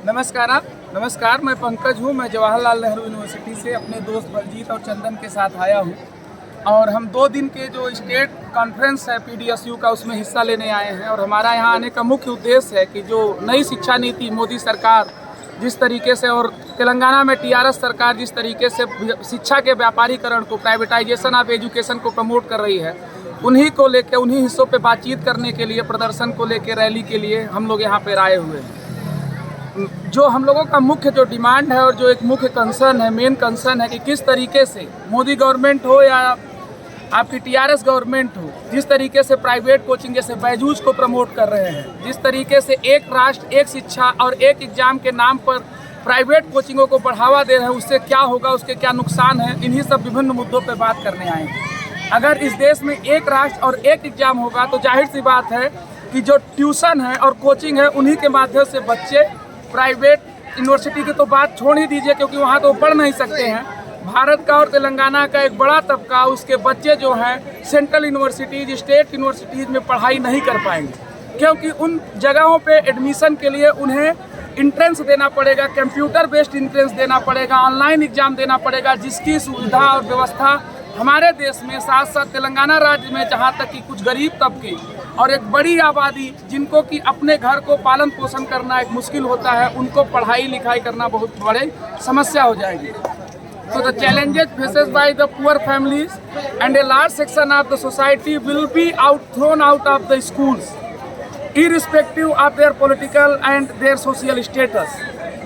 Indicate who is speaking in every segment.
Speaker 1: नमस्कार, मैं पंकज हूँ। मैं जवाहरलाल नेहरू यूनिवर्सिटी से अपने दोस्त बलजीत और चंदन के साथ आया हूँ और हम 2 दिन के जो स्टेट कॉन्फ्रेंस है PDSU का, उसमें हिस्सा लेने आए हैं। और हमारा यहाँ आने का मुख्य उद्देश्य है कि जो नई शिक्षा नीति मोदी सरकार जिस तरीके से और तेलंगाना में TRS सरकार जिस तरीके से शिक्षा के व्यापारीकरण को, प्राइवेटाइजेशन ऑफ एजुकेशन को प्रमोट कर रही है, उन्हीं को लेकर, उन्हीं हिस्सों पे बातचीत करने के लिए, प्रदर्शन को लेकर, रैली के लिए हम लोग यहाँ पर आए हुए हैं। जो हम लोगों का मुख्य जो डिमांड है और जो एक मुख्य कंसर्न है, मेन कंसर्न है कि किस तरीके से मोदी गवर्नमेंट हो या आपकी TRS गवर्नमेंट हो, जिस तरीके से प्राइवेट कोचिंग जैसे बैजूज को प्रमोट कर रहे हैं, जिस तरीके से एक राष्ट्र एक शिक्षा और एक एग्ज़ाम के नाम पर प्राइवेट कोचिंगों को बढ़ावा दे रहे हैं, उससे क्या होगा, उसके क्या नुकसान है, इन्हीं सब विभिन्न मुद्दों पर बात करने आए हैं। अगर इस देश में एक राष्ट्र और एक एग्ज़ाम होगा तो जाहिर सी बात है कि जो ट्यूशन है और कोचिंग है, उन्हीं के माध्यम से बच्चे, प्राइवेट यूनिवर्सिटी की तो बात छोड़ ही दीजिए क्योंकि वहाँ तो पढ़ नहीं सकते हैं, भारत का और तेलंगाना का एक बड़ा तबका, उसके बच्चे जो हैं सेंट्रल यूनिवर्सिटीज़, स्टेट यूनिवर्सिटीज़ में पढ़ाई नहीं कर पाएंगे क्योंकि उन जगहों पे एडमिशन के लिए उन्हें इंट्रेंस देना पड़ेगा, कंप्यूटर बेस्ड इंट्रेंस देना पड़ेगा, ऑनलाइन एग्ज़ाम देना पड़ेगा, जिसकी सुविधा और व्यवस्था हमारे देश में, साथ साथ तेलंगाना राज्य में, जहाँ तक कि कुछ गरीब तबके और एक बड़ी आबादी जिनको कि अपने घर को पालन पोषण करना एक मुश्किल होता है, उनको पढ़ाई लिखाई करना बहुत बड़ी समस्या हो जाएगी। So the challenges faced by the poor families and a large section of the society will be thrown out of the schools, irrespective of their political and their social status.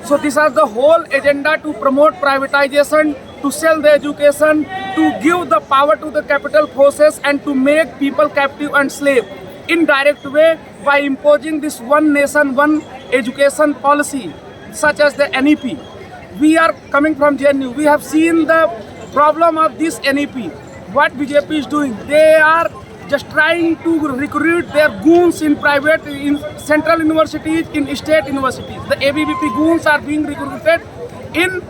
Speaker 1: So this is the whole agenda to promote privatization, to sell the education, to give the power to the capital forces and to make people captive and slave in direct way by imposing this one nation, one education policy such as the NEP. We are coming from JNU. We have seen the problem of this NEP. What BJP is doing, they are just trying to recruit their goons in private, in central universities, in state universities. The ABVP goons are being recruited in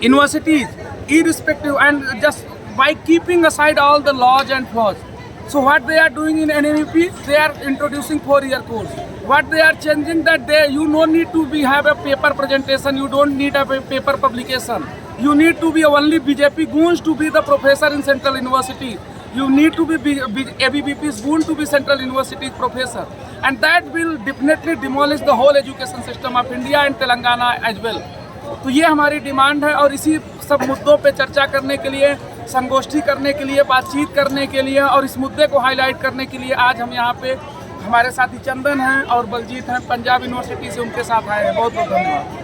Speaker 1: universities, irrespective, and just by keeping aside all the laws and flaws. So what they are doing in NEP, they are introducing 4-year course. What they are changing, that you no need to have a paper presentation, you don't need a paper publication. You need to be only BJP goons to be the professor in central university. You need to be ABVP's goon to be central university professor. And that will definitely demolish the whole education system of India and Telangana as well. तो ये हमारी demand है और इसी सब मुद्दों पे चर्चा करने के लिए, संगोष्ठी करने के लिए, बातचीत करने के लिए और इस मुद्दे को हाईलाइट करने के लिए आज हम यहाँ पे, हमारे साथी चंदन हैं और बलजीत हैं, पंजाब यूनिवर्सिटी से उनके साथ आए हैं। बहुत बहुत धन्यवाद।